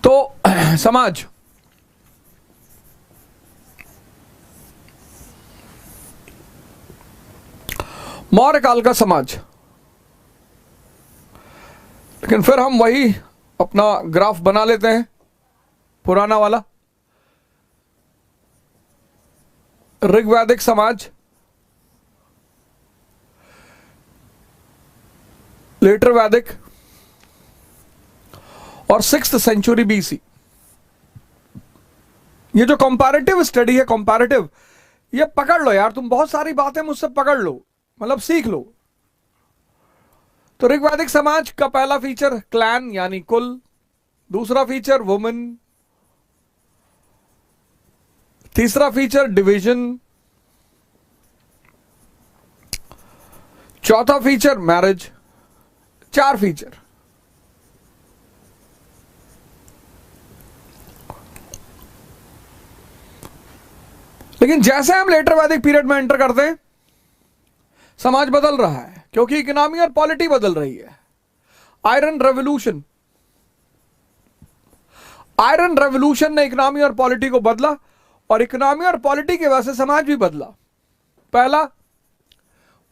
तो समाज, मौर्य काल का समाज, लेकिन फिर हम वही अपना ग्राफ बना लेते हैं पुराना वाला। ऋग्वैदिक समाज, लेटर वैदिक और 6th सेंचुरी बीसी। ये जो कंपैरेटिव स्टडी है, कंपैरेटिव, ये पकड़ लो यार, तुम बहुत सारी बातें मुझसे पकड़ लो, मतलब सीख लो। तो ऋग्वैदिक समाज का पहला फीचर क्लैन यानी कुल, दूसरा फीचर वुमेन, तीसरा फीचर डिवीजन, चौथा फीचर मैरिज, 4 फीचर। लेकिन जैसे हम लेटर वैदिक पीरियड में एंटर करते हैं, समाज बदल रहा है, क्योंकि इकोनॉमी और पॉलिटी बदल रही है। आयरन रेवोल्यूशन, आयरन रेवोल्यूशन ने इकोनॉमी और पॉलिटी को बदला, और इकोनॉमी और पॉलिटी की वजह से समाज भी बदला। पहला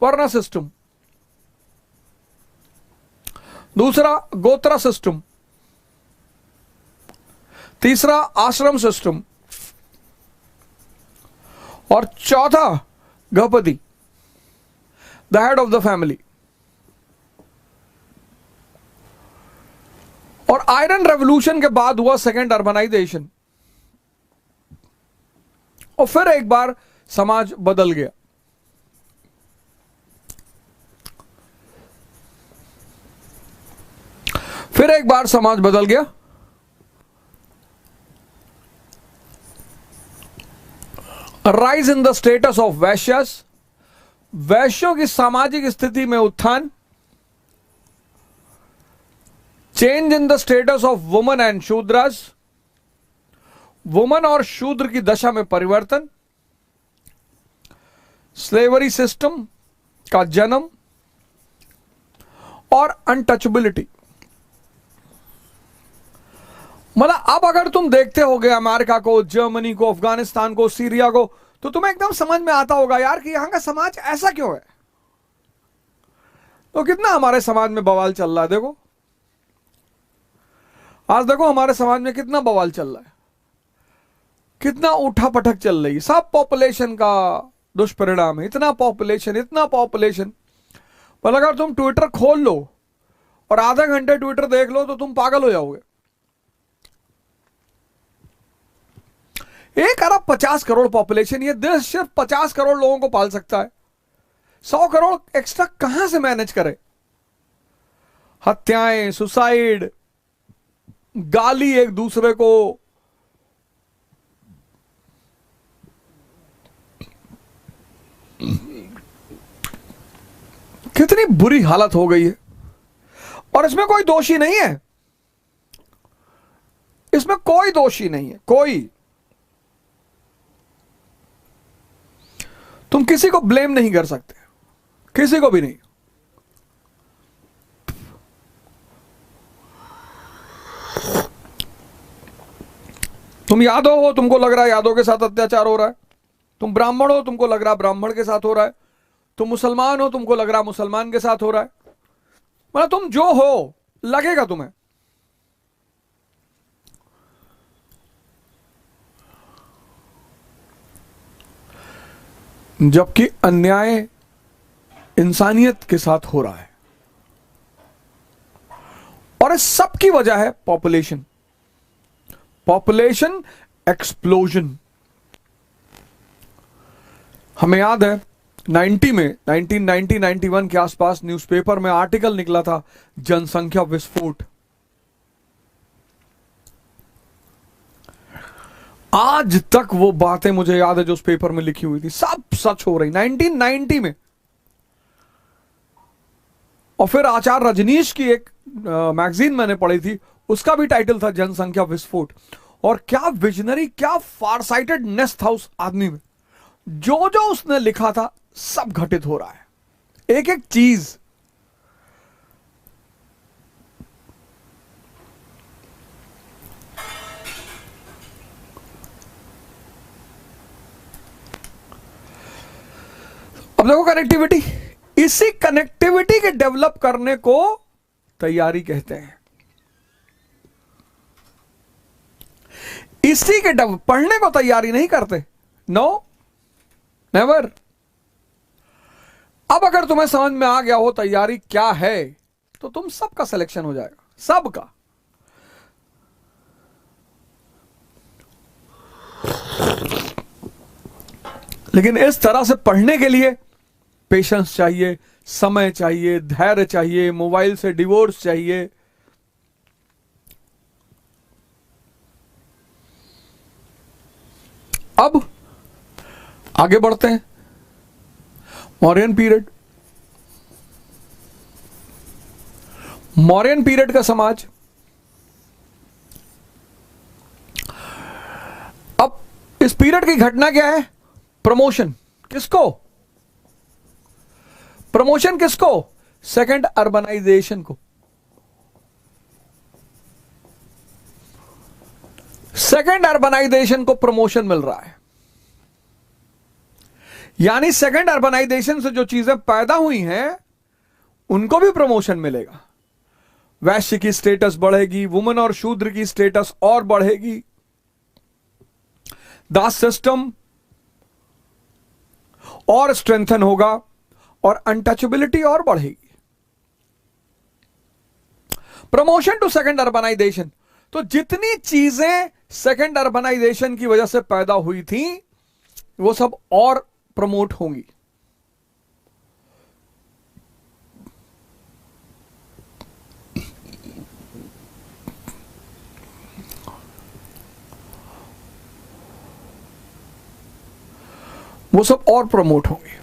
वर्ण सिस्टम, दूसरा गोत्र सिस्टम, तीसरा आश्रम सिस्टम, और चौथा गृहपति, the head of the family. और आयरन रेवोल्यूशन के बाद हुआ सेकेंड अर्बनाइजेशन, और फिर एक बार समाज बदल गया। फिर एक बार समाज बदल गया। Rise in the status of Vaishyas, वैश्यों की सामाजिक स्थिति में उत्थान। Change in the status of woman and Shudras, woman और शूद्र की दशा में परिवर्तन। स्लेवरी सिस्टम का जन्म और अनटचेबिलिटी। मतलब अब अगर तुम देखते होगे अमेरिका को, जर्मनी को, अफगानिस्तान को, सीरिया को, तो तुम्हें एकदम समझ में आता होगा यार कि यहां का समाज ऐसा क्यों है। तो कितना हमारे समाज में बवाल चल रहा है, देखो आज, देखो हमारे समाज में कितना बवाल चल रहा है, कितना उठा पटक चल रही है। सब पॉपुलेशन का दुष्परिणाम है, इतना पॉपुलेशन, इतना पॉपुलेशन। पर अगर तुम ट्विटर खोल लो और आधा घंटे ट्विटर देख लो तो तुम पागल हो जाओगे। 1 अरब 50 करोड़ पॉपुलेशन, ये देश सिर्फ 50 करोड़ लोगों को पाल सकता है। 100 करोड़ एक्स्ट्रा कहां से मैनेज करे? हत्याएं, सुसाइड, गाली एक दूसरे को, कितनी बुरी हालत हो गई है। और इसमें कोई दोषी नहीं है, इसमें कोई दोषी नहीं है, कोई। तुम किसी को ब्लेम नहीं कर सकते, किसी को भी नहीं। तुम यादव हो, तुमको लग रहा है यादव के साथ अत्याचार हो रहा है। तुम ब्राह्मण हो, तुमको लग रहा है ब्राह्मण के साथ हो रहा है। तुम मुसलमान हो, तुमको लग रहा है मुसलमान के साथ हो रहा है। मतलब तुम जो हो लगेगा तुम्हें। जबकि अन्याय इंसानियत के साथ हो रहा है, और इस सब की वजह है पॉपुलेशन, पॉपुलेशन एक्सप्लोजन। हमें याद है 1991 के आसपास न्यूज़पेपर में आर्टिकल निकला था, जनसंख्या विस्फोट। आज तक वो बातें मुझे याद है जो उस पेपर में लिखी हुई थी, सब सच हो रही 1990 में। और फिर आचार्य रजनीश की एक मैगजीन मैंने पढ़ी थी, उसका भी टाइटल था जनसंख्या विस्फोट। और क्या विजनरी, क्या फारसाइटेडनेस था उस आदमी में। जो जो उसने लिखा था सब घटित हो रहा है, एक एक चीज। अब देखो कनेक्टिविटी, इसी कनेक्टिविटी के डेवलप करने को तैयारी कहते हैं। इसी के पढ़ने को तैयारी नहीं करते, नो नेवर। अब अगर तुम्हें समझ में आ गया हो तैयारी क्या है, तो तुम सबका सिलेक्शन हो जाएगा, सबका। लेकिन इस तरह से पढ़ने के लिए पेशेंस चाहिए, समय चाहिए, धैर्य चाहिए, मोबाइल से डिवोर्स चाहिए। अब आगे बढ़ते हैं। मौर्यन पीरियड, मौर्यन पीरियड का समाज। अब इस पीरियड की घटना क्या है? प्रमोशन। किसको? प्रमोशन किसको? सेकंड अर्बनाइजेशन को। सेकंड अर्बनाइजेशन को प्रमोशन मिल रहा है। यानी सेकंड अर्बनाइजेशन से जो चीजें पैदा हुई हैं उनको भी प्रमोशन मिलेगा। वैश्य की स्टेटस बढ़ेगी, वुमेन और शूद्र की स्टेटस और बढ़ेगी, दास सिस्टम और स्ट्रेंथन होगा और अनटचेबिलिटी और बढ़ेगी। Promotion to second urbanisation. तो जितनी चीजें सेकंड अर्बनाइजेशन की वजह से पैदा हुई थी वो सब और प्रमोट होंगी। वो सब और प्रमोट होंगी।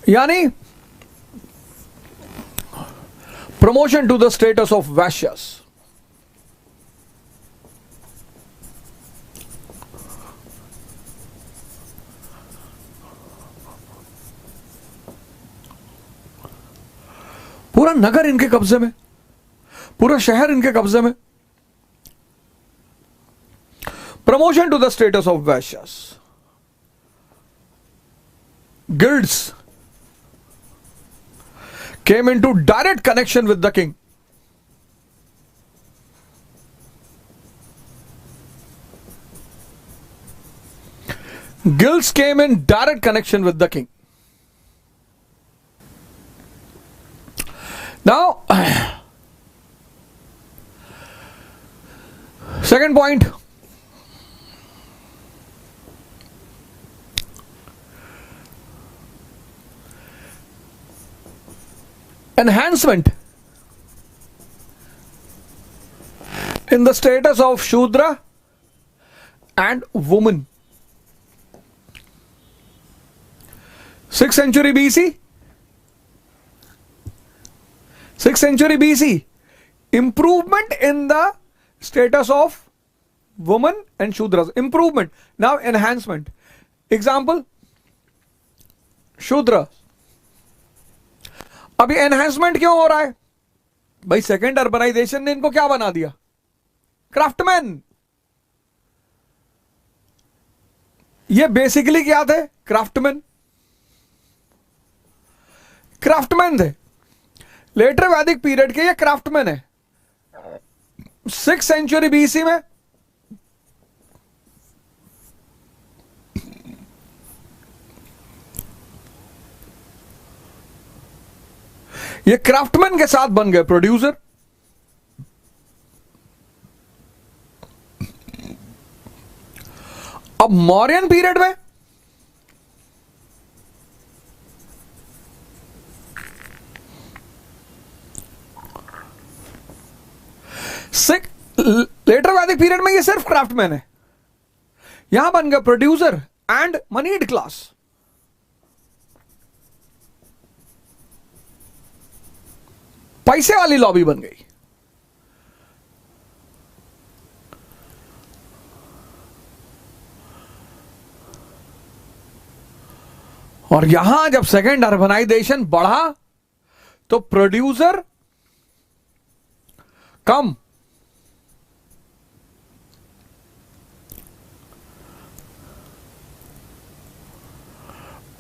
यानी promotion to the status of Vaishyas. पूरा नगर इनके कब्जे में, पूरा शहर इनके कब्जे में। Promotion to the status of Vaishyas. Guilds came into direct connection with the king. Guilds came in direct connection with the king. Now, second point. Enhancement in the status of Shudra and woman. 6th century BC. 6th century BC. Improvement in the status of woman and Shudras. Improvement. Now enhancement. Example. Shudra. अभी enhancement क्यों हो रहा है भाई? Second urbanisation ने इनको क्या बना दिया? क्राफ्टमैन। ये बेसिकली क्या थे? क्राफ्टमैन। क्राफ्टमैन थे लेटर वैदिक पीरियड के, ये क्राफ्टमैन है। 6th सेंचुरी बीसी में ये क्राफ्टमैन के साथ बन गए प्रोड्यूसर। अब मौर्यन पीरियड में लेटर वैदिक पीरियड में ये सिर्फ क्राफ्टमैन है, यहां बन गया प्रोड्यूसर एंड मनीड क्लास। पैसे वाली लॉबी बन गई। और यहां जब सेकेंड अर्बनाइजेशन बढ़ा तो प्रोड्यूसर कम,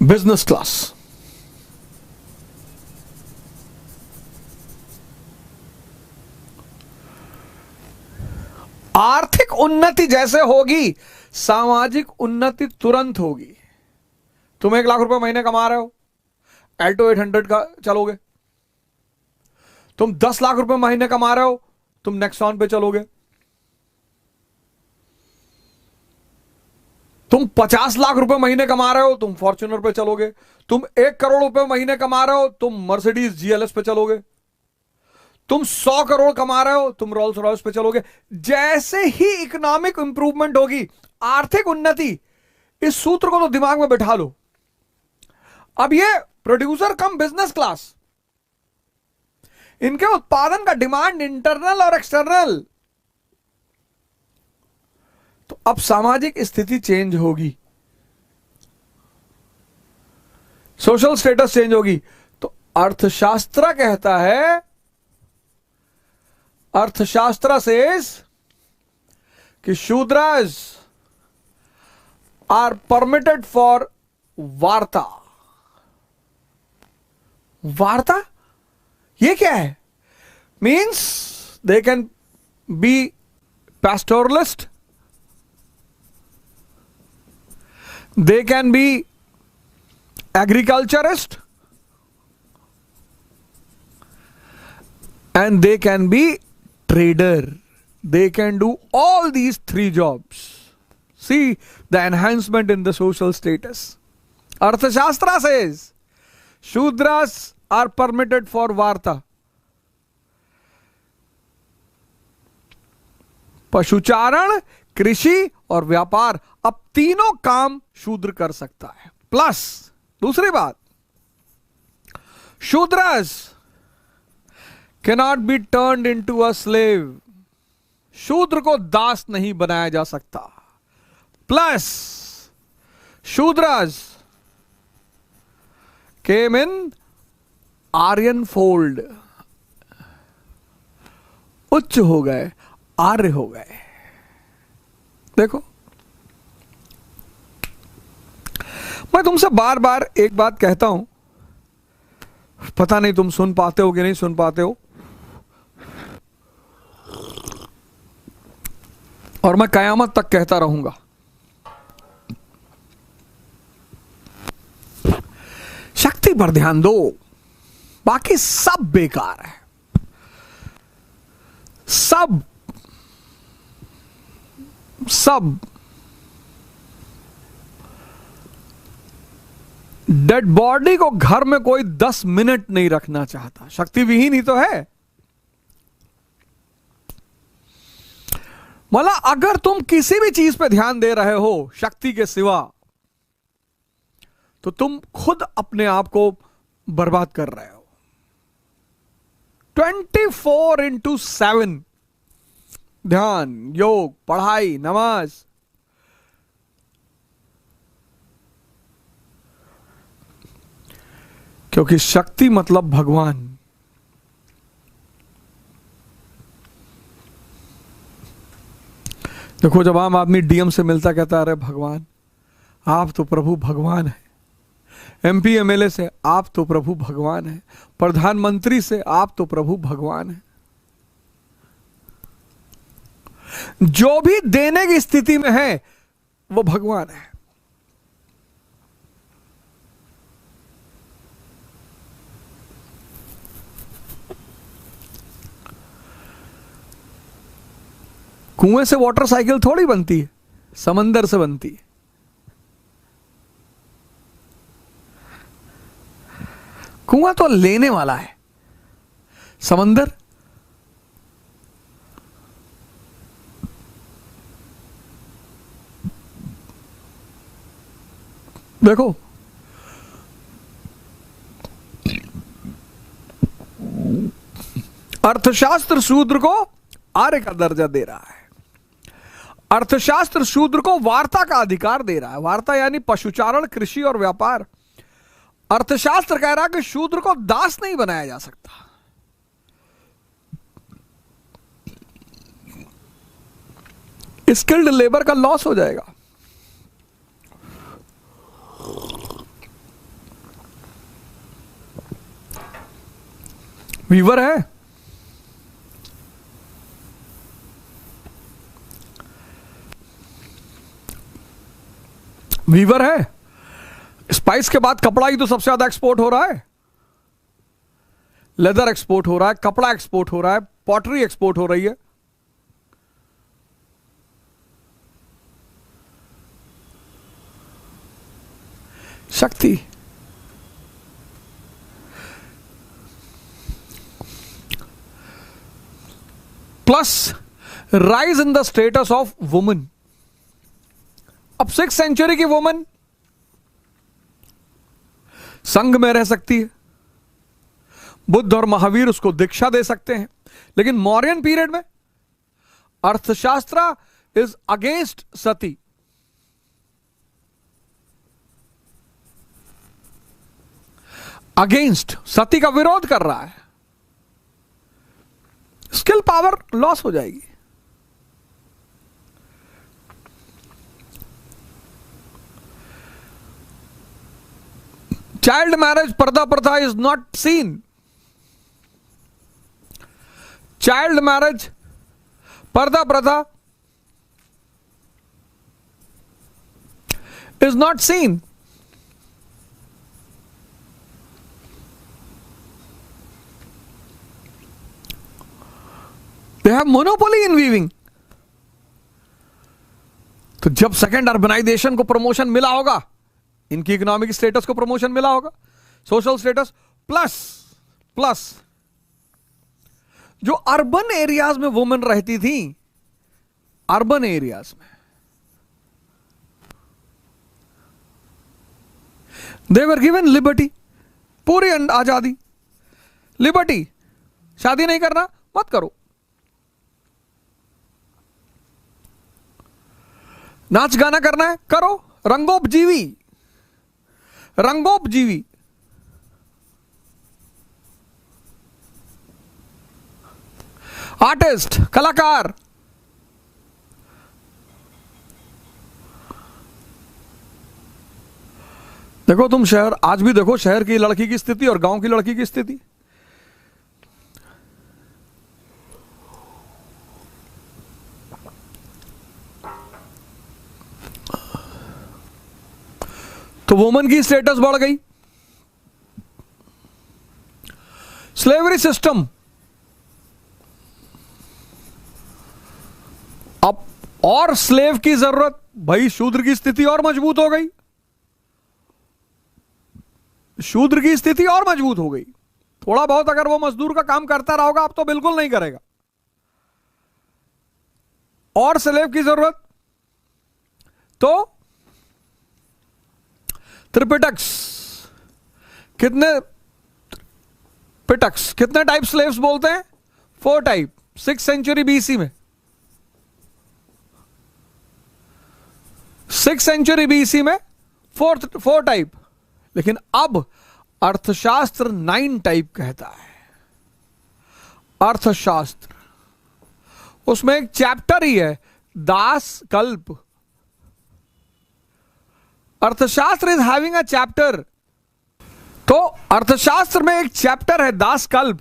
बिजनेस क्लास। आर्थिक उन्नति जैसे होगी, सामाजिक उन्नति तुरंत होगी। तुम 1,00,000 रुपए महीने कमा रहे हो, एल्टो 800 का चलोगे। तुम 10 लाख रुपए महीने कमा रहे हो, तुम नेक्सॉन पे चलोगे। तुम 50 लाख रुपए महीने कमा रहे हो, तुम फॉर्च्यूनर पे चलोगे। तुम 1 करोड़ रुपए महीने कमा रहे हो, तुम मर्सिडीज जीएलएस पे चलोगे। तुम 100 करोड़ कमा रहे हो, तुम रोल्स रॉयस पे चलोगे। जैसे ही इकोनॉमिक इंप्रूवमेंट होगी, आर्थिक उन्नति, इस सूत्र को तो दिमाग में बैठा लो। अब ये प्रोड्यूसर कम बिजनेस क्लास, इनके उत्पादन का डिमांड इंटरनल और एक्सटर्नल, तो अब सामाजिक स्थिति चेंज होगी, सोशल स्टेटस चेंज होगी। तो अर्थशास्त्र कहता है, अर्थशास्त्र सेज कि शूद्रास आर परमिटेड फॉर वार्ता। वार्ता ये क्या है? Means they can be pastoralist, they can be agriculturist, and they can be trader. They can do all these 3 jobs. See the enhancement in the social status. Arthashastra says Shudras are permitted for varta. पशुचारण, कृषि और व्यापार, अब तीनों काम शूद्र कर सकता है। प्लस दूसरी बात, Shudras cannot be turned into a slave. शूद्र को दास नहीं बनाया जा सकता। प्लस शूद्रस केम इन आर्यन फोल्ड, उच्च हो गए, आर्य हो गए। देखो, मैं तुमसे बार बार एक बात कहता हूं, पता नहीं तुम सुन पाते हो कि नहीं सुन पाते हो, और मैं कयामत तक कहता रहूंगा। शक्ति पर ध्यान दो, बाकी सब बेकार है। सब डेड बॉडी को घर में कोई 10 मिनट नहीं रखना चाहता। शक्ति विहीन ही तो है। मतलब अगर तुम किसी भी चीज पे ध्यान दे रहे हो शक्ति के सिवा, तो तुम खुद अपने आप को बर्बाद कर रहे हो। 24/7 ध्यान, योग, पढ़ाई, नमाज। क्योंकि शक्ति मतलब भगवान। देखो, जब आम आदमी डीएम से मिलता कहता अरे भगवान, आप तो प्रभु भगवान है। एमपी एमएलए से आप तो प्रभु भगवान है। प्रधानमंत्री से आप तो प्रभु भगवान है। जो भी देने की स्थिति में है वो भगवान है। कुएं से वाटर साइकिल थोड़ी बनती है, समंदर से बनती है। कुआं तो लेने वाला है, समंदर देखो, अर्थशास्त्र शूद्र को आर्य का दर्जा दे रहा है। अर्थशास्त्र शूद्र को वार्ता का अधिकार दे रहा है। वार्ता यानी पशुचारण, कृषि और व्यापार। अर्थशास्त्र कह रहा है कि शूद्र को दास नहीं बनाया जा सकता। स्किल्ड लेबर का लॉस हो जाएगा। वीवर है, वीवर है। स्पाइस के बाद कपड़ा ही तो सबसे ज्यादा एक्सपोर्ट हो रहा है। लेदर एक्सपोर्ट हो रहा है, कपड़ा एक्सपोर्ट हो रहा है, पॉटरी एक्सपोर्ट हो रही है। शक्ति, plus rise in the status of woman. अब 6th सेंचुरी की वुमन संघ में रह सकती है, बुद्ध और महावीर उसको दीक्षा दे सकते हैं, लेकिन मौर्यन पीरियड में अर्थशास्त्र इज अगेंस्ट सती। अगेंस्ट सती का विरोध कर रहा है। स्किल पावर लॉस हो जाएगी। चाइल्ड मैरिज पर्दा प्रथा is not seen. Child marriage पर्दा प्रथा is not seen. They have monopoly in weaving. तो जब सेकेंड अर्बनाइजेशन को प्रमोशन मिला होगा, इनकी इकोनॉमिक स्टेटस को प्रमोशन मिला होगा, सोशल स्टेटस प्लस जो अर्बन एरियाज में वुमेन रहती थी, अर्बन एरियाज में दे वर गिवन लिबर्टी, पूरी आजादी, लिबर्टी। शादी नहीं करना मत करो, नाच गाना करना है करो, रंगोपजीवी, रंगोपजीवी। आर्टिस्ट, कलाकार। देखो तुम शहर, आज भी देखो शहर की लड़की की स्थिति और गांव की लड़की की स्थिति। तो वुमन की स्टेटस बढ़ गई। स्लेवरी सिस्टम, अब और स्लेव की जरूरत, भाई शूद्र की स्थिति और मजबूत हो गई, शूद्र की स्थिति और मजबूत हो गई। थोड़ा बहुत अगर वो मजदूर का काम करता रहोगा, अब तो बिल्कुल नहीं करेगा, और स्लेव की जरूरत। तो त्रिपिटक्स, कितने पिटक्स, कितने टाइप स्लेव्स बोलते हैं? 4 टाइप। 6th सेंचुरी बीसी में, 6th सेंचुरी बीसी में 4 टाइप। लेकिन अब अर्थशास्त्र 9 टाइप कहता है। अर्थशास्त्र, उसमें एक चैप्टर ही है दास कल्प। अर्थशास्त्र इज हैविंग अ चैप्टर। तो अर्थशास्त्र में एक चैप्टर है दास कल्प,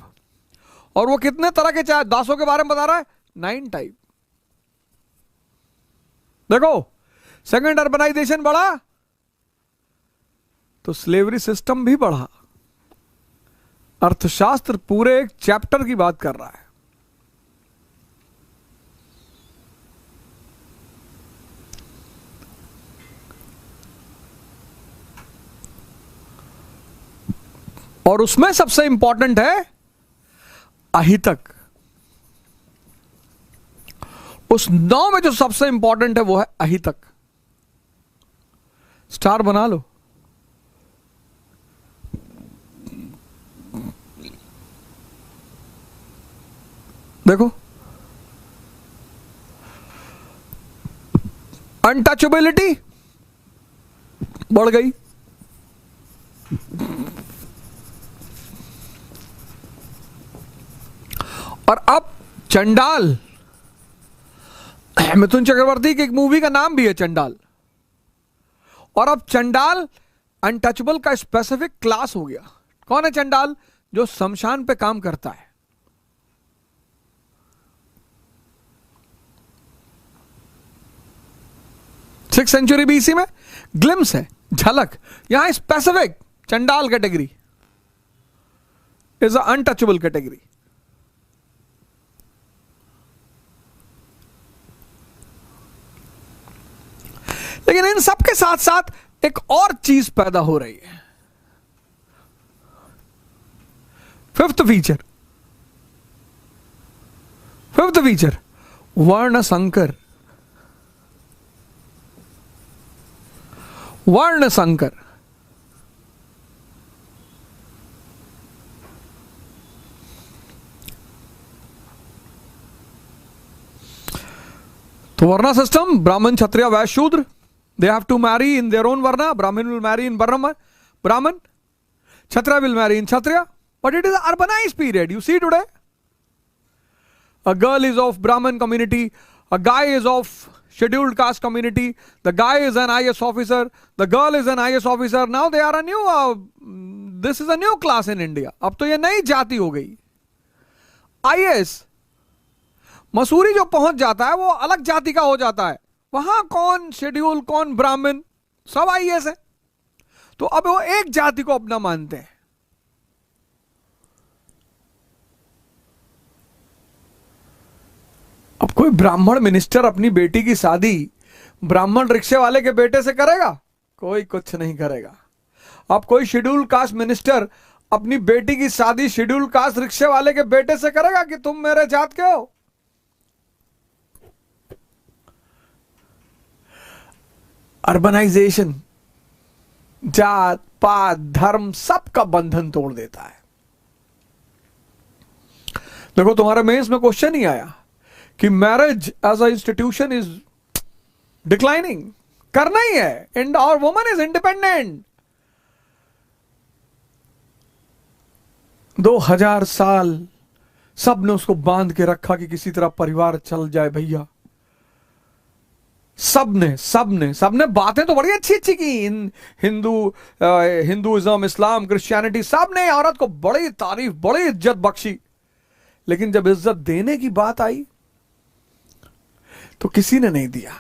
और वो कितने तरह के दासों के बारे में बता रहा है? 9 टाइप। देखो सेकेंड अर्बनाइजेशन बढ़ा तो स्लेवरी सिस्टम भी बढ़ा। अर्थशास्त्र पूरे एक चैप्टर की बात कर रहा है। और उसमें सबसे इंपॉर्टेंट है अहितक। उस 9 में जो सबसे इंपॉर्टेंट है वो है अहितक। स्टार बना लो। देखो अनटचेबिलिटी बढ़ गई, और अब चंडाल, मिथुन चक्रवर्ती की एक मूवी का नाम भी है चंडाल, और अब चंडाल अनटचेबल का स्पेसिफिक क्लास हो गया। कौन है चंडाल? जो शमशान पे काम करता है। सिक्स सेंचुरी बीसी में ग्लिम्स है, झलक। यहां स्पेसिफिक चंडाल category is a untouchable category. लेकिन इन सब के साथ साथ एक और चीज पैदा हो रही है। फिफ्थ फीचर वर्ण संकर। वर्ण संकर तो वर्ण सिस्टम, ब्राह्मण क्षत्रिय वैश्य शूद्र, they have to marry in their own varna. Brahmin will marry in Brahman, Kshatriya will marry in Kshatriya. But it is an urbanized period. You see today, a girl is of Brahmin community, a guy is of scheduled caste community, the guy is an IS officer, the girl is an IS officer. Now they are a new, this is a new class in India. अब तो ये नई जाति हो गई। IS Mussoorie जो पहुंच जाता है वो अलग जाति का हो जाता है। वहां कौन शेड्यूल, कौन ब्राह्मण, सब IS है। तो अब वो एक जाति को अपना मानते हैं। अब कोई ब्राह्मण मिनिस्टर अपनी बेटी की शादी ब्राह्मण रिक्शे वाले के बेटे से करेगा? कोई कुछ नहीं करेगा। अब कोई शेड्यूल कास्ट मिनिस्टर अपनी बेटी की शादी शेड्यूल कास्ट रिक्शे वाले के बेटे से करेगा कि तुम मेरे जात के हो? अर्बनाइजेशन जात पात धर्म सबका बंधन तोड़ देता है। देखो तुम्हारे मेंस में क्वेश्चन ही आया कि marriage as a institution is declining. करना ही है, एंड और वुमन इज इंडिपेंडेंट। 2000 साल सबने उसको बांध के रखा कि किसी तरह परिवार चल जाए भैया। सबने बातें तो बड़ी अच्छी अच्छी की। हिंदुइज्म, इस्लाम, क्रिश्चियनिटी, सबने औरत को बड़ी तारीफ, बड़ी इज्जत बख्शी। लेकिन जब इज्जत देने की बात आई तो किसी ने नहीं दिया।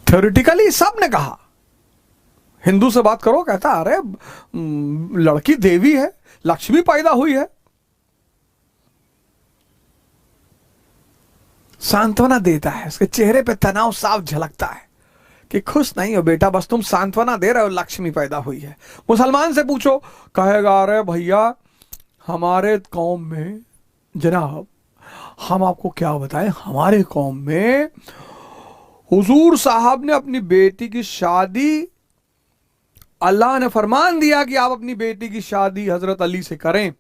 थ्योरेटिकली सबने कहा, हिंदू से बात करो, कहता अरे लड़की देवी है, लक्ष्मी पैदा हुई है। सांत्वना देता है, उसके चेहरे पे तनाव साफ झलकता है कि खुश नहीं हो बेटा, बस तुम सांत्वना दे रहे हो, लक्ष्मी पैदा हुई है। मुसलमान से पूछो, कहेगा अरे भैया हमारे कौम में, जनाब हम आपको क्या बताएं, हमारे कौम में हुजूर साहब ने अपनी बेटी की शादी, अल्लाह ने फरमान दिया कि आप अपनी बेटी की शादी हजरत अली से करें।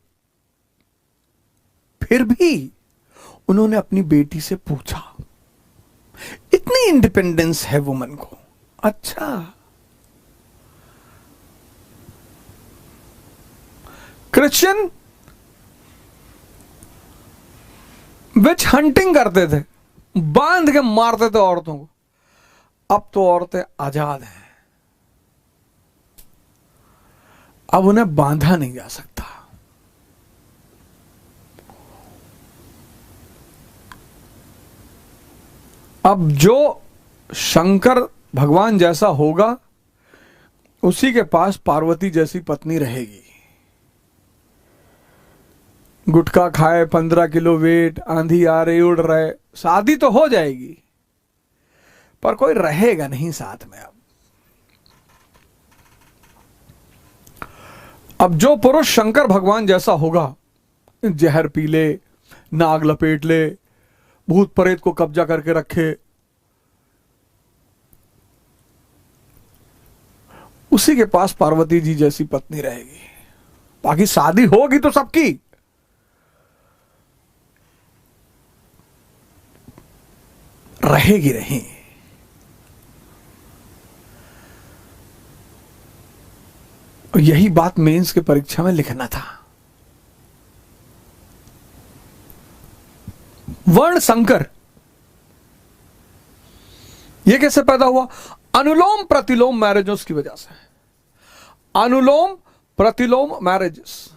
फिर भी उन्होंने अपनी बेटी से पूछा। इतनी इंडिपेंडेंस है वुमन को। अच्छा, क्रिश्चियन विच हंटिंग करते थे, बांध के मारते थे औरतों को। अब तो औरतें आजाद हैं, अब उन्हें बांधा नहीं जा सकता। अब जो शंकर भगवान जैसा होगा उसी के पास पार्वती जैसी पत्नी रहेगी। गुटखा खाए, 15 किलो वेट, आंधी आ रही उड़ रहे, शादी तो हो जाएगी पर कोई रहेगा नहीं साथ में। अब जो पुरुष शंकर भगवान जैसा होगा, जहर पी ले, नाग लपेट ले, भूत प्रेत को कब्जा करके रखे, उसी के पास पार्वती जी जैसी पत्नी रहेगी। बाकी शादी होगी तो सबकी, रहेगी नहीं। यही बात मेंस के परीक्षा में लिखना था। वर्ण संकर ये कैसे पैदा हुआ? अनुलोम प्रतिलोम मैरिजेस की वजह से। अनुलोम प्रतिलोम मैरिजेस।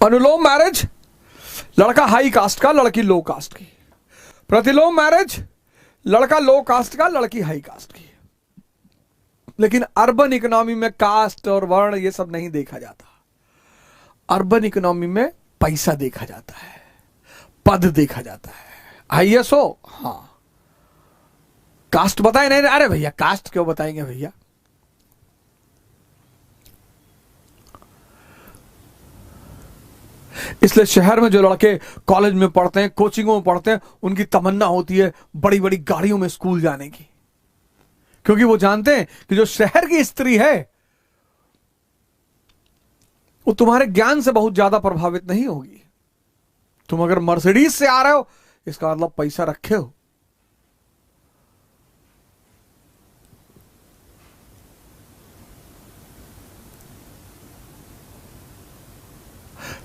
अनुलोम मैरिज, लड़का हाई कास्ट का, लड़की लो कास्ट की। प्रतिलोम मैरिज, लड़का लो कास्ट का, लड़की हाई कास्ट की। लेकिन अर्बन इकोनॉमी में कास्ट और वर्ण ये सब नहीं देखा जाता। अर्बन इकोनॉमी में पैसा देखा जाता है, पद देखा जाता है। आईएसओ, हाँ। कास्ट बताए नहीं? अरे भैया कास्ट क्यों बताएंगे भैया? इसलिए शहर में जो लड़के कॉलेज में पढ़ते हैं, कोचिंगों में पढ़ते हैं, उनकी तमन्ना होती है बड़ी बड़ी गाड़ियों में स्कूल जाने की, क्योंकि वो जानते हैं कि जो शहर की स्त्री है वो तुम्हारे ज्ञान से बहुत ज्यादा प्रभावित नहीं होगी। तुम अगर मर्सिडीज से आ रहे हो इसका मतलब पैसा रखे हो।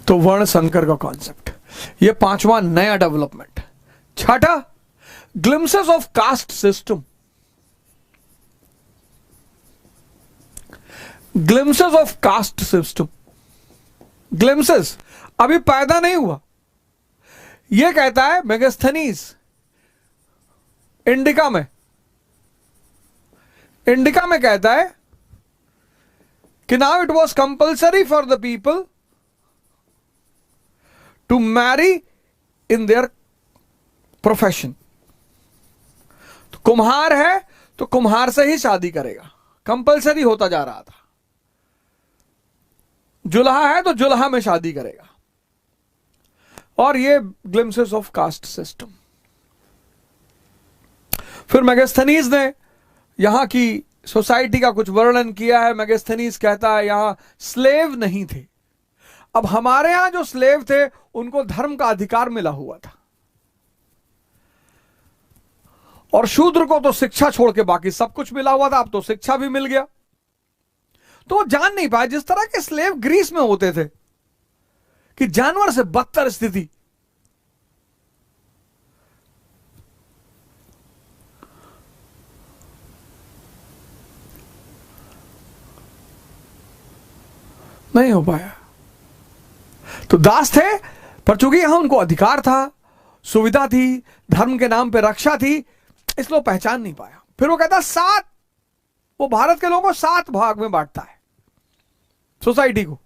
तो वर्ण संकर का कॉन्सेप्ट, ये पांचवा नया डेवलपमेंट। छठा, glimpses of caste system. Glimpses of caste system, glimpses अभी पैदा नहीं हुआ। यह कहता है मेगास्थनीज इंडिका में कहता है कि now it was compulsory for the people to marry in their profession. तो कुम्हार है तो कुम्हार से ही शादी करेगा, कंपल्सरी होता जा रहा था। जुल्हा है तो जुल्हा में शादी करेगा। और ये ग्लिम्सेस ऑफ कास्ट सिस्टम। फिर मेगास्थनीज ने यहां की सोसाइटी का कुछ वर्णन किया है। मेगास्थनीज कहता है यहां स्लेव नहीं थे। अब हमारे यहां जो स्लेव थे उनको धर्म का अधिकार मिला हुआ था, और शूद्र को तो शिक्षा छोड़ के बाकी सब कुछ मिला हुआ था। अब तो शिक्षा भी मिल गया। तो वो जान नहीं पाए, जिस तरह के स्लेव ग्रीस में होते थे कि जानवर से बदतर स्थिति, नहीं हो पाया। तो दास थे, पर चूंकि यहां उनको अधिकार था, सुविधा थी, धर्म के नाम पे रक्षा थी, इसलिए वो पहचान नहीं पाया। फिर वो कहता 7, वो भारत के लोगों को 7 भाग में बांटता है सोसाइटी को,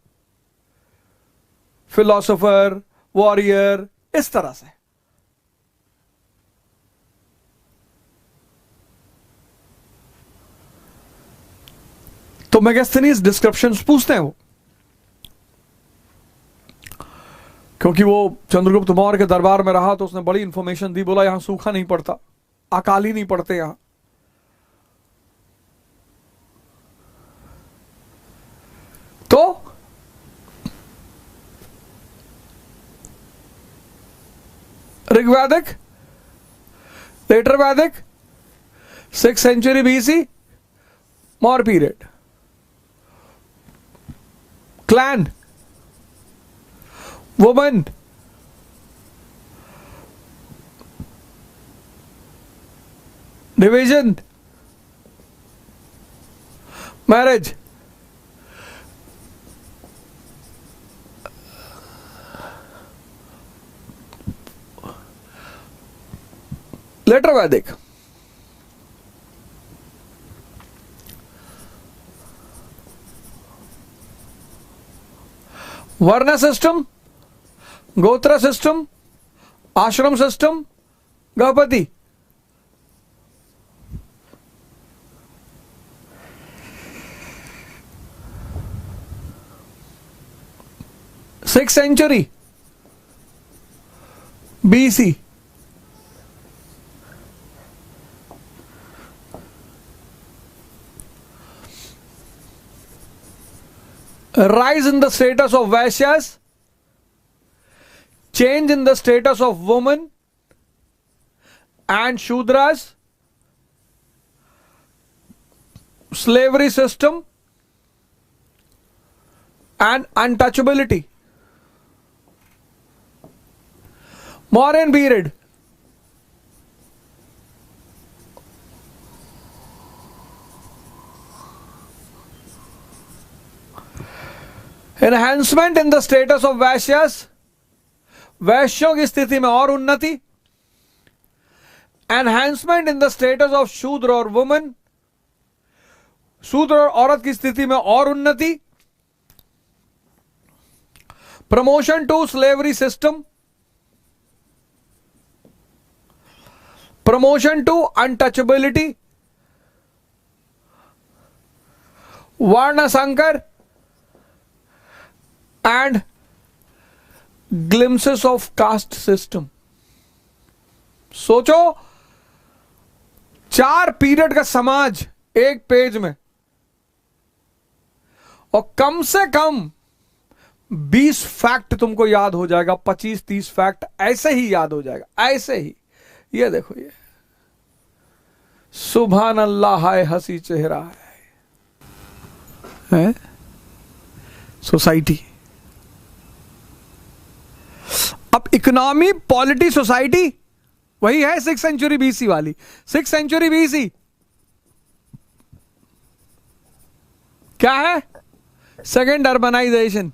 फिलोसोफर, वॉरियर, इस तरह से। तो मेगास्थनीज डिस्क्रिप्शंस पूछते हैं वो, क्योंकि वो चंद्रगुप्त मौर्य के दरबार में रहा तो उसने बड़ी इंफॉर्मेशन दी। बोला यहां सूखा नहीं पड़ता, अकाली नहीं पड़ते यहां। तो ऋग्वैदिक, लेटर वैदिक, 6th century BC, Maurya period, clan, woman, division, marriage, later वैदिक। Varna system, gotra system, ashram system, Ganapati. Six century BC, rise in the status of Vaishyas, change in the status of women and Shudras, slavery system and untouchability. Mauryan period. Enhancement in the status of Vaishyas. वैश्यों की स्थिति में और उन्नति. Enhancement in the status of शूद्र और woman. शूद्र और औरत की स्थिति में और उन्नति. Promotion to slavery system. Promotion to untouchability. Varna sankar and glimpses of caste system. सोचो 4 पीरियड का समाज एक पेज में, और कम से कम 20 फैक्ट तुमको याद हो जाएगा. 25-30 फैक्ट ऐसे ही याद हो जाएगा, ऐसे ही. ये देखो, ये सुभान अल्लाह है, हंसी चेहरा है सोसाइटी. अब इकोनॉमी, पॉलिटी, सोसाइटी वही है 6th सेंचुरी बीसी वाली. 6th सेंचुरी बीसी क्या है? Second urbanisation.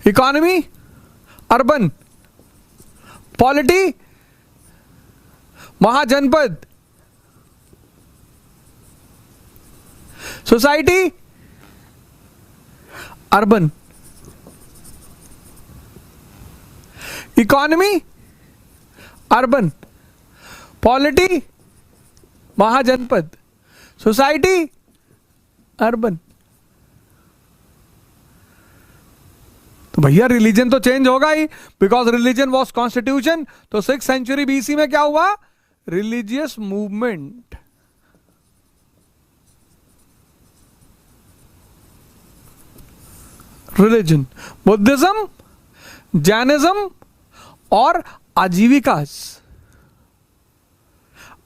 Economy urban, polity mahajanapada, society urban. Economy urban, polity mahajanapada, society urban. तो भैया रिलीजन तो चेंज होगा ही, बिकॉज रिलीजन वॉज कॉन्स्टिट्यूशन. तो 6th सेंचुरी बीसी में क्या हुआ? Religious movement. Religion, Buddhism, Jainism और आजीविकास.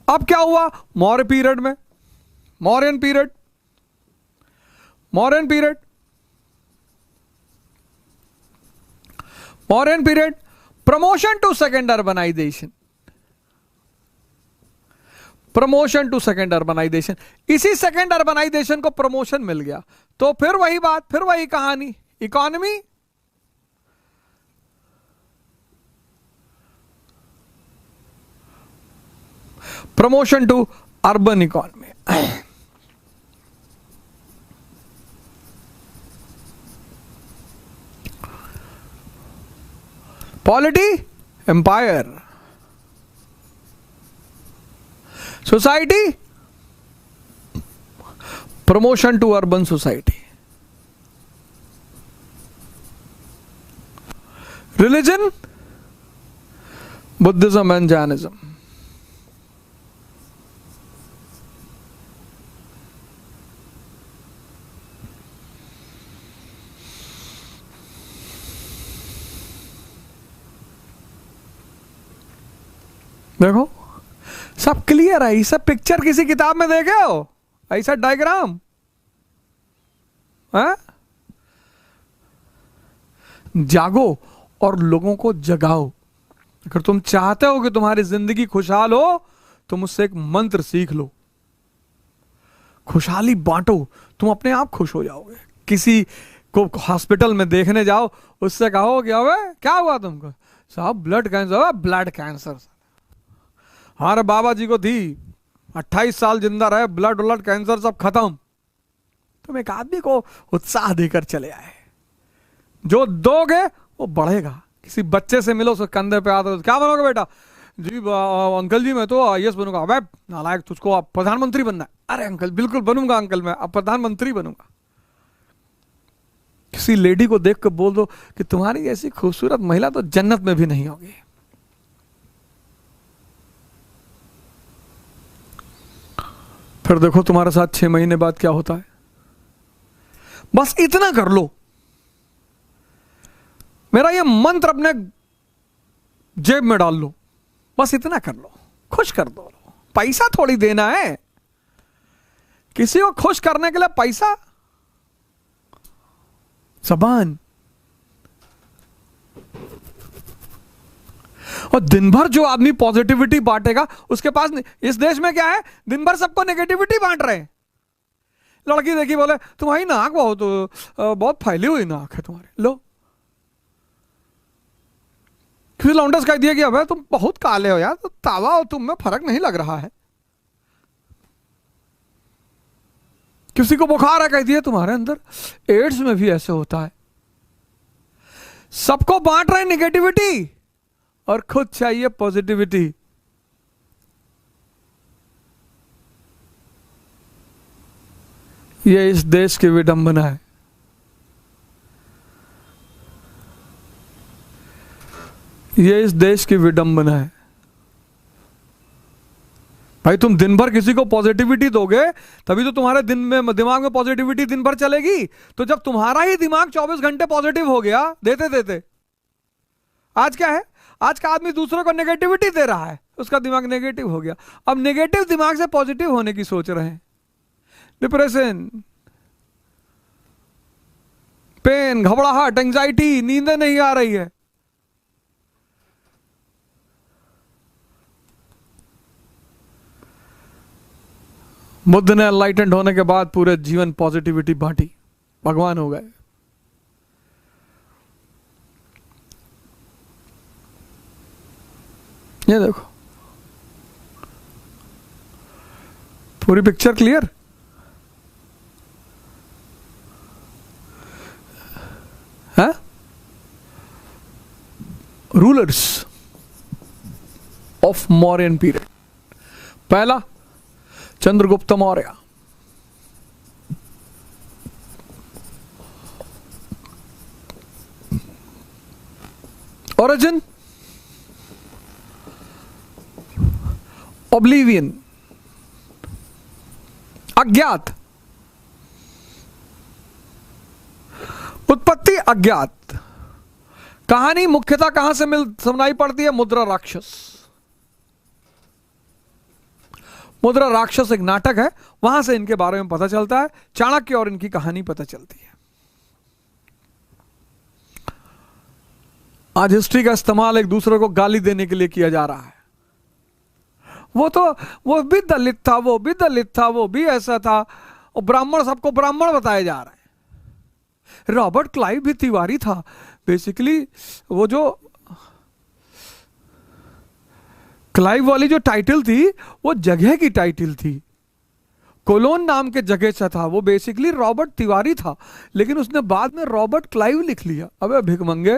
अब क्या हुआ मौर्य पीरियड में? Mauryan period, Mauryan period, Mauryan period. Promotion to second urbanisation, promotion to second urbanisation. इसी सेकेंड अर्बनाइजेशन को प्रमोशन मिल गया. तो फिर वही बात, फिर वही कहानी. Economy, promotion to urban economy. Polity empire, society promotion to urban society. Religion Buddhism and Jainism. देखो सब क्लियर है. ये सब पिक्चर किसी किताब में देखे हो? ऐसा डायग्राम है? जागो और लोगों को जगाओ. अगर तुम चाहते हो कि तुम्हारी जिंदगी खुशहाल हो तो मुझसे एक मंत्र सीख लो. खुशहाली बांटो, तुम अपने आप खुश हो जाओगे. किसी को हॉस्पिटल में देखने जाओ, उससे कहो कि अबे क्या हुआ तुमको? साहब ब्लड कैंसर. ब्लड कैंसर हमारे बाबा जी को थी, 28 साल जिंदा रहे, ब्लड ब्लड कैंसर सब खत्म. तुम एक आदमी को उत्साह देकर चले आए. जो दोगे वो बढ़ेगा. किसी बच्चे से मिलो, उसके कंधे पे आता, क्या बनोगे बेटा? जी अंकल जी मैं तो IAS बनूंगा. अबे नालायक, तुझको अब प्रधानमंत्री बनना है. अरे अंकल बिल्कुल बनूंगा अंकल, मैं अब प्रधानमंत्री बनूंगा. किसी लेडी को देख कर बोल दो कि तुम्हारी ऐसी खूबसूरत महिला तो जन्नत में भी नहीं होगी. फिर देखो तुम्हारे साथ 6 महीने बाद क्या होता है. बस इतना कर लो. मेरा ये मंत्र अपने जेब में डाल लो, बस इतना कर लो, खुश कर दो। पैसा थोड़ी देना है किसी को खुश करने के लिए, पैसा। जबान। और दिन भर जो आदमी पॉजिटिविटी बांटेगा उसके पास, इस देश में क्या है, दिन भर सबको नेगेटिविटी बांट रहे हैं। लड़की देखी बोले तुम्हारी नाक बहुत फैली हुई नाक है तुम्हारी, लो। किसी लौंडस कह दिया कि अबे तुम बहुत काले हो यार, तो तावा और तुम में फर्क नहीं लग रहा है। किसी को बुखार है, कह दिया तुम्हारे अंदर एड्स में भी ऐसे होता है। सबको बांट रहे नेगेटिविटी और खुद चाहिए पॉजिटिविटी। ये इस देश की विडंबना है। ये इस देश की विडंबना है। भाई तुम दिन भर किसी को पॉजिटिविटी दोगे तभी तो तुम्हारे दिमाग में पॉजिटिविटी दिन भर चलेगी। तो जब तुम्हारा ही दिमाग 24 घंटे पॉजिटिव हो गया देते देते, आज क्या है, आज का आदमी दूसरों को नेगेटिविटी दे रहा है, उसका दिमाग नेगेटिव हो गया। अब नेगेटिव दिमाग से पॉजिटिव होने की सोच रहे हैं। डिप्रेशन, पेन, घबराहट, एंजाइटी, नींद नहीं आ रही है। बुद्ध ने एनलाइटेंड होने के बाद पूरे जीवन पॉजिटिविटी बांटी, भगवान हो गए। ये देखो पूरी पिक्चर क्लियर। है रूलर्स ऑफ मौर्यन पीरियड। पहला चंद्रगुप्त मौर्य, ओरिजिन ओब्लिवियन, अज्ञात, उत्पत्ति अज्ञात। कहानी मुख्यतः कहां से सुनाई पड़ती है, मुद्रा राक्षस। मुद्रा राक्षस एक नाटक है, वहां से इनके बारे में पता चलता है। चाणक्य और इनकी कहानी पता चलती है। आज हिस्ट्री का इस्तेमाल एक दूसरे को गाली देने के लिए किया जा रहा है। वो भी दलित था, वो भी दलित था, वो भी ऐसा था, और ब्राह्मण, सबको ब्राह्मण बताए जा रहे हैं। रॉबर्ट क्लाइव भी तिवारी था। बेसिकली वो जो क्लाइव वाली जो टाइटल थी वो जगह की टाइटल थी। कोलोन नाम के जगह से था, वो बेसिकली रॉबर्ट तिवारी था, लेकिन उसने बाद में रॉबर्ट क्लाइव लिख लिया। अबे भिखमंगे,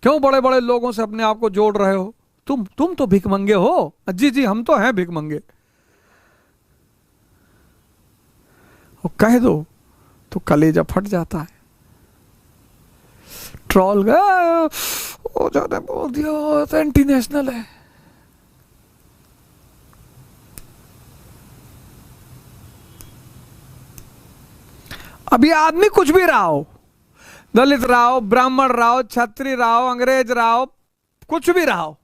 क्यों बड़े बड़े लोगों से अपने आप को जोड़ रहे हो? तुम तो भिखमंगे हो। जी जी, हम तो हैं भिखमंगे। कह दो तो कलेजा फट जाता है। ट्रोल गया, वो ज्यादा बोल दिया तो एंटी नेशनल है। अब ये आदमी कुछ भी रहा हो, दलित रहा हो, ब्राह्मण रहा हो, क्षत्रिय रहा हो, अंग्रेज रहा हो, कुछ भी रहा हो,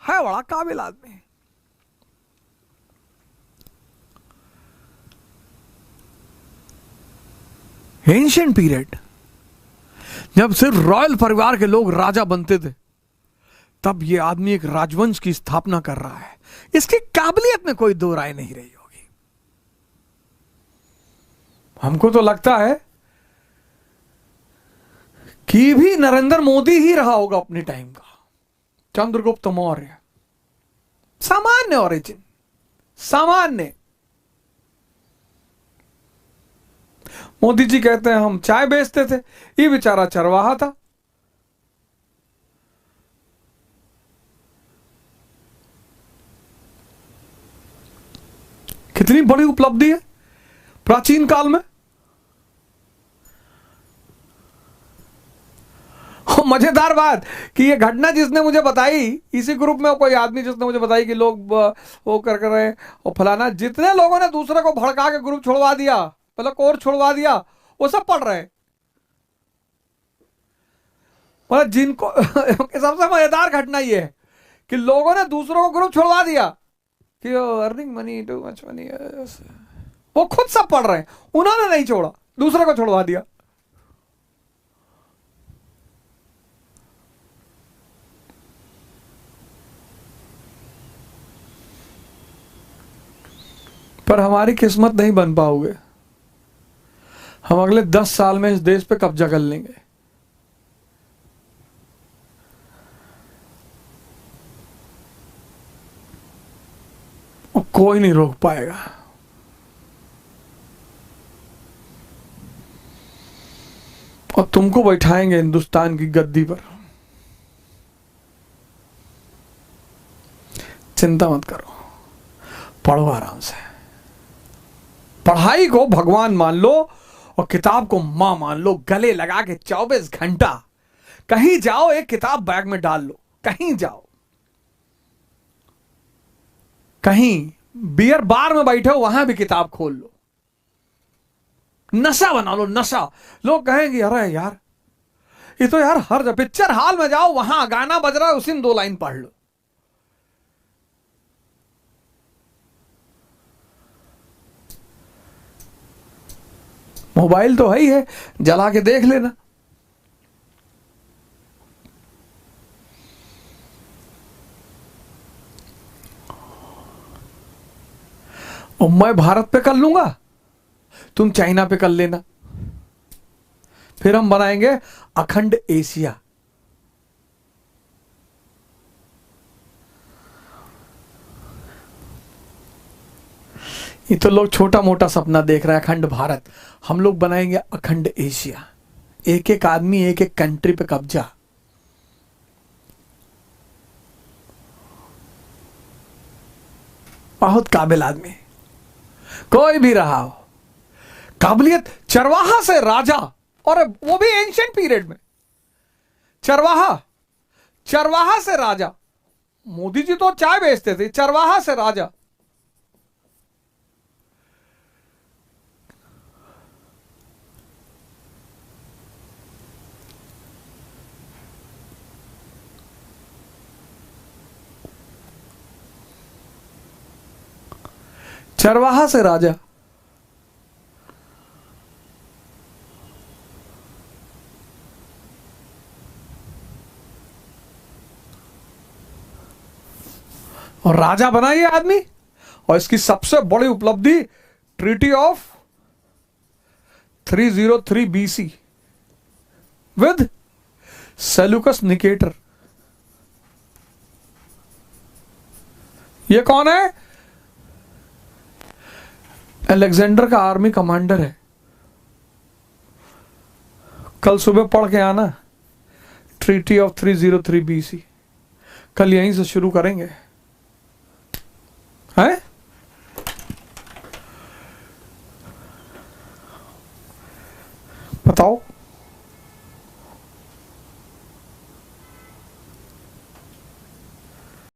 है बड़ा काबिल आदमी। एंशिएंट पीरियड, जब सिर्फ रॉयल परिवार के लोग राजा बनते थे, तब ये आदमी एक राजवंश की स्थापना कर रहा है। इसकी काबिलियत में कोई दो राय नहीं रही होगी। हमको तो लगता है कि भी नरेंद्र मोदी ही रहा होगा अपने टाइम का। चंद्रगुप्त मौर्य, सामान्य ओरिजिन, सामान्य। मोदी जी कहते हैं हम चाय बेचते थे, ये बेचारा चरवाहा था। कितनी बड़ी उपलब्धि है प्राचीन काल में। मजेदार बात कि ये घटना जिसने मुझे बताई, इसी ग्रुप में कोई आदमी जिसने मुझे बताई कि लोग वो कर रहे हैं और फलाना, जितने लोगों ने दूसरे को भड़का के ग्रुप छोड़वा दिया, मतलब कोर्स छोड़वा दिया, वो सब पढ़ रहे हैं। मतलब जिनको सबसे मजेदार घटना ये है कि लोगों ने दूसरों को ग्रुप छोड़वा दिया कि earning money too much money, वो खुद सब पढ़ रहे हैं, उन्होंने नहीं छोड़ा, दूसरे को छोड़वा दिया। पर हमारी किस्मत नहीं बन पाओगे, हम अगले 10 साल में इस देश पे कब्जा कर लेंगे। और कोई नहीं रोक पाएगा। और तुमको बैठाएंगे हिंदुस्तान की गद्दी पर, चिंता मत करो, पढ़ो आराम से। पढ़ाई को भगवान मान लो और किताब को मां मान लो, गले लगा के 24 घंटा कहीं जाओ एक किताब बैग में डाल लो, कहीं जाओ, कहीं बियर बार में बैठे हो वहां भी किताब खोल लो, नशा बना लो, नशा। लोग कहेंगे अरे यार ये तो यार हर पिक्चर हॉल में जाओ वहां गाना बज रहा है, उसी 2 लाइन पढ़ लो। मोबाइल तो है ही है, जला के देख लेना। और मैं भारत पे कर लूंगा, तुम चाइना पे कर लेना, फिर हम बनाएंगे अखंड एशिया। ये तो लोग छोटा मोटा सपना देख रहे हैं, अखंड भारत, हम लोग बनाएंगे अखंड एशिया। एक एक आदमी एक एक कंट्री पे कब्जा। बहुत काबिल आदमी, कोई भी रहा हो, काबिलियत। चरवाहा से राजा, और वो भी एंशिएंट पीरियड में, चरवाहा, चरवाहा से राजा। मोदी जी तो चाय बेचते थे, चरवाहा से राजा। चरवाहा से राजा। और राजा बना ये आदमी, और इसकी सबसे बड़ी उपलब्धि treaty of 303 BC with Seleucus Nicator. ये कौन है? अलेक्जेंडर का आर्मी कमांडर है। कल सुबह पढ़ के आना ट्रीटी ऑफ 303 BC, कल यहीं से शुरू करेंगे।